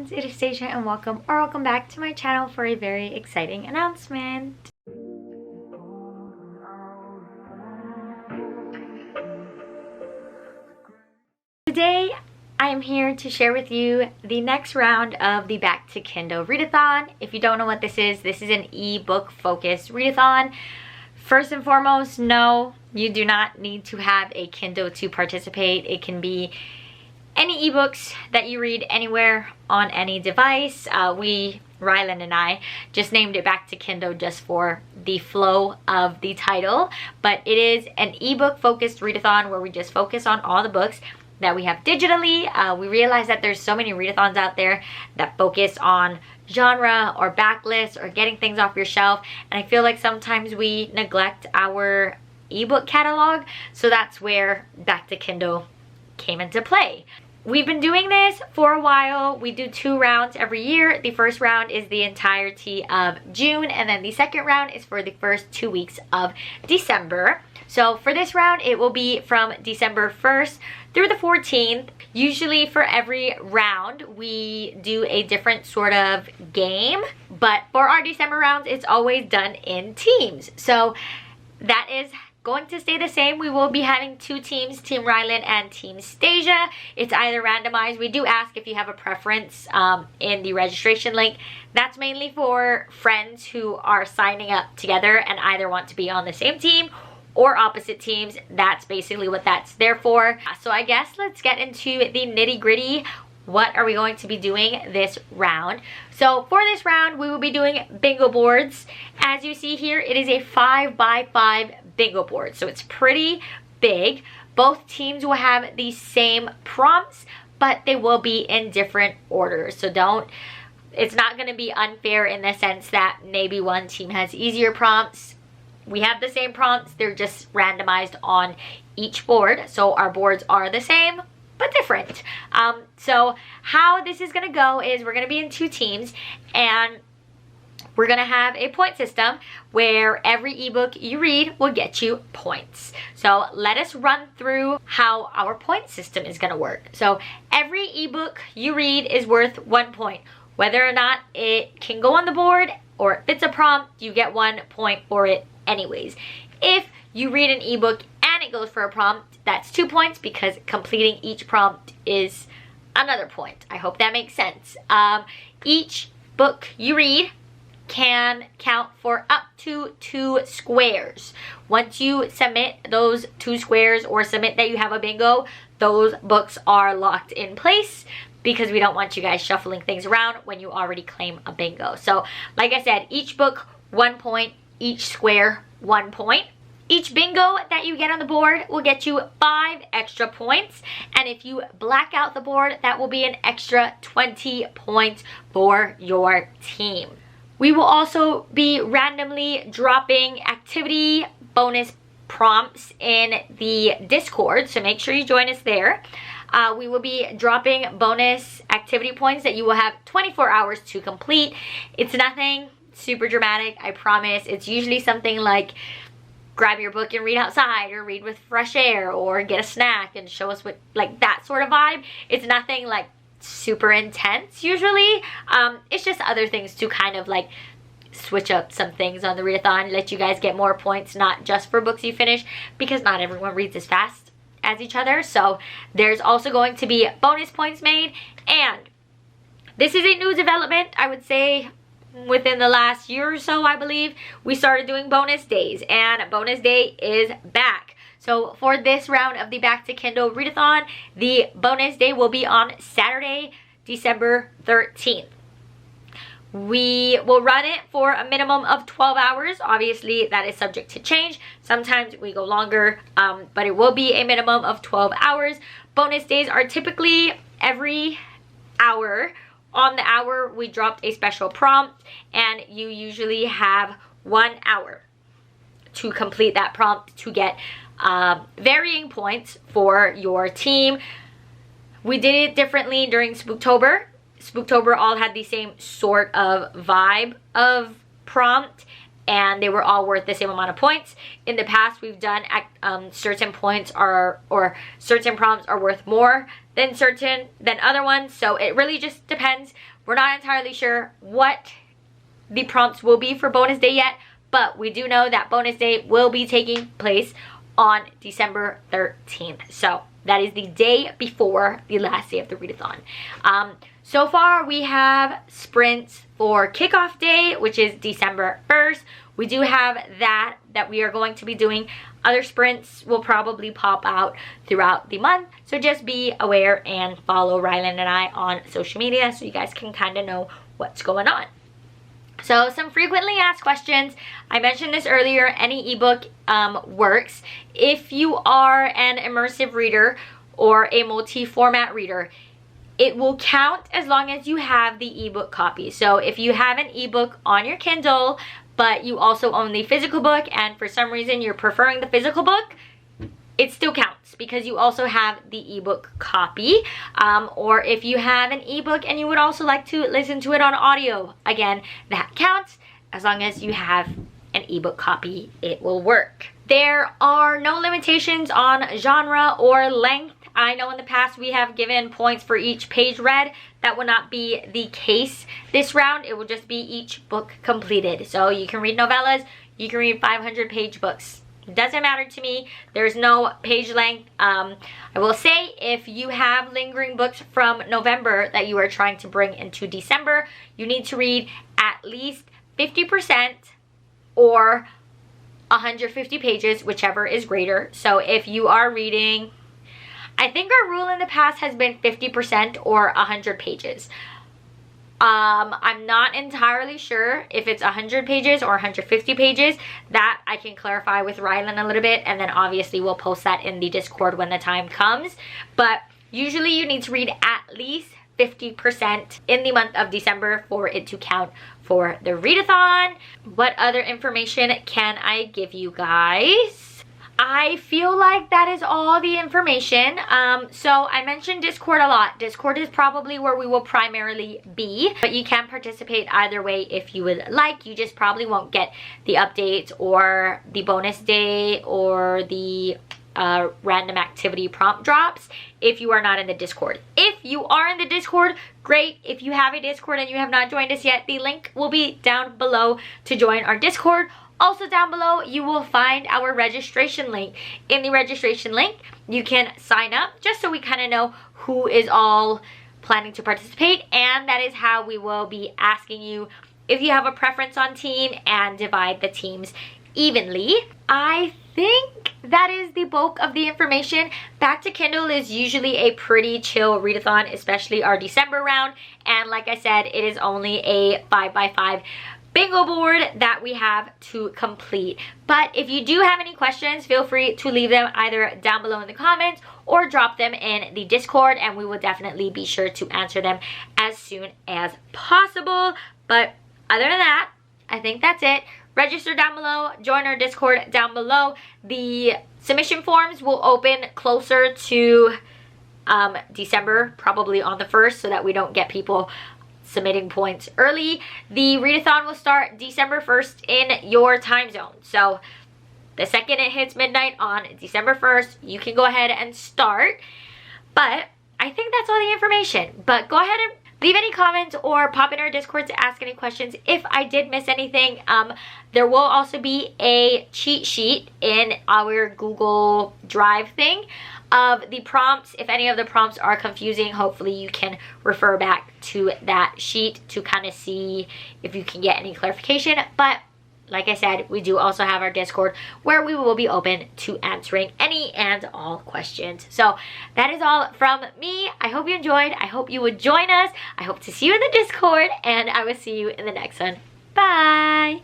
friends, it is Stacia and welcome back to my channel for a very exciting announcement. Today I am here to share with you the next round of the Back to Kindle Readathon. If you don't know what this is an ebook focused readathon. First and foremost, no, you do not need to have a Kindle to participate. It can be any ebooks that you read anywhere on any device. Rylan and I just named it Back to Kindle just for the flow of the title, but it is an ebook focused readathon where we just focus on all the books that we have digitally. We realize that there's so many readathons out there that focus on genre or backlist or getting things off your shelf, and I feel like sometimes we neglect our ebook catalog, so that's where Back to Kindle came into play. We've been doing this for a while. We do 2 rounds every year. The first round is the entirety of June, and then the second round is for the first 2 weeks of December. So for this round, it will be from December 1st through the 14th. Usually for every round, we do a different sort of game, but for our December rounds, it's always done in teams. So that is going to stay the same. We will be having 2 teams, Team Rylan and Team Stacia. It's either randomized. We do ask if you have a preference in the registration link. That's mainly for friends who are signing up together and either want to be on the same team or opposite teams. That's basically what that's there for. So I guess let's get into the nitty-gritty. What are we going to be doing this round? So for this round, we will be doing bingo boards. As you see here, it is a 5x5 bingo board, so it's pretty big. Both teams will have the same prompts, but they will be in different orders. So it's not going to be unfair in the sense that maybe one team has easier prompts. We have the same prompts, they're just randomized on each board. So our boards are the same, but different. So how this is gonna go is we're gonna be in 2 teams, and we're gonna have a point system where every ebook you read will get you points. So let us run through how our point system is gonna work. So every ebook you read is worth 1 point. Whether or not it can go on the board or it fits a prompt, you get 1 point for it anyways. If you read an ebook and it goes for a prompt, that's 2 points because completing each prompt is another point. I hope that makes sense. Each book you read can count for up to 2 squares. Once you submit those 2 squares or submit that you have a bingo, those books are locked in place because we don't want you guys shuffling things around when you already claim a bingo. So like I said, each book 1 point, each square 1 point. Each bingo that you get on the board will get you 5 extra points, and if you black out the board, that will be an extra 20 points for your team. We will also be randomly dropping activity bonus prompts in the Discord, so make sure you join us there. We will be dropping bonus activity points that you will have 24 hours to complete. It's nothing super dramatic, I promise. It's usually something like grab your book and read outside, or read with fresh air, or get a snack and show us what, like that sort of vibe. It's nothing like super intense usually. It's just other things to kind of like switch up some things on the readathon, let you guys get more points, not just for books you finish, because not everyone reads as fast as each other. So there's also going to be bonus points made, and this is a new development, I would say. Within the last year or so, I believe, we started doing bonus days, and bonus day is back. So for this round of the Back to Kindle Readathon, the bonus day will be on Saturday, December 13th. We will run it for a minimum of 12 hours. Obviously, that is subject to change. Sometimes we go longer, but it will be a minimum of 12 hours. Bonus days are typically every hour. On the hour, we dropped a special prompt, and you usually have 1 hour to complete that prompt to get varying points for your team. We did it differently during Spooktober. Spooktober all had the same sort of vibe of prompt, and they were all worth the same amount of points. In the past, we've done certain points or certain prompts are worth more than other ones, so it really just depends. We're not entirely sure what the prompts will be for bonus day yet, but we do know that bonus day will be taking place on December 13th. So that is the day before the last day of the readathon. So far, we have sprints for kickoff day, which is December 1st. We do have that we are going to be doing. Other sprints will probably pop out throughout the month. So just be aware and follow Rylan and I on social media so you guys can kind of know what's going on. So some frequently asked questions. I mentioned this earlier, any ebook works. If you are an immersive reader or a multi-format reader, it will count as long as you have the ebook copy. So if you have an ebook on your Kindle, but you also own the physical book, and for some reason you're preferring the physical book, it still counts because you also have the ebook copy. Or if you have an ebook and you would also like to listen to it on audio, again, that counts. As long as you have an ebook copy, it will work. There are no limitations on genre or length. I know in the past we have given points for each page read. That will not be the case this round. It will just be each book completed. So you can read novellas, you can read 500-page books. It doesn't matter to me. There's no page length. I will say if you have lingering books from November that you are trying to bring into December, you need to read at least 50% or 150 pages, whichever is greater. So if you are reading, I think our rule in the past has been 50% or 100 pages. I'm not entirely sure if it's 100 pages or 150 pages. That I can clarify with Rylan a little bit, and then obviously we'll post that in the Discord when the time comes. But usually you need to read at least 50% in the month of December for it to count for the readathon. What other information can I give you guys? I feel like that is all the information. So I mentioned Discord a lot. Discord is probably where we will primarily be, but you can participate either way if you would like. You just probably won't get the updates or the bonus day or the random activity prompt drops if you are not in the Discord. If you are in the Discord, great. If you have a Discord and you have not joined us yet, the link will be down below to join our Discord. Also down below, you will find our registration link. In the registration link, you can sign up just so we kind of know who is all planning to participate, and that is how we will be asking you if you have a preference on team and divide the teams evenly. I think that is the bulk of the information. Back to Kindle is usually a pretty chill readathon, especially our December round, and like I said, it is only a 5x5 bingo board that we have to complete. But if you do have any questions, feel free to leave them either down below in the comments or drop them in the Discord, and we will definitely be sure to answer them as soon as possible. But other than that, I think that's it. Register down below, join our Discord down below. The submission forms will open closer to December, probably on the 1st, so that we don't get people submitting points early. The readathon will start December 1st in your time zone. So the second it hits midnight on December 1st, you can go ahead and start. But I think that's all the information. But go ahead and leave any comments or pop in our Discord to ask any questions if I did miss anything. There will also be a cheat sheet in our Google Drive thing of the prompts. If any of the prompts are confusing, hopefully you can refer back to that sheet to kind of see if you can get any clarification. But like I said, we do also have our Discord where we will be open to answering any and all questions. So that is all from me. I hope you enjoyed. I hope you would join us. I hope to see you in the Discord, and I will see you in the next one. Bye!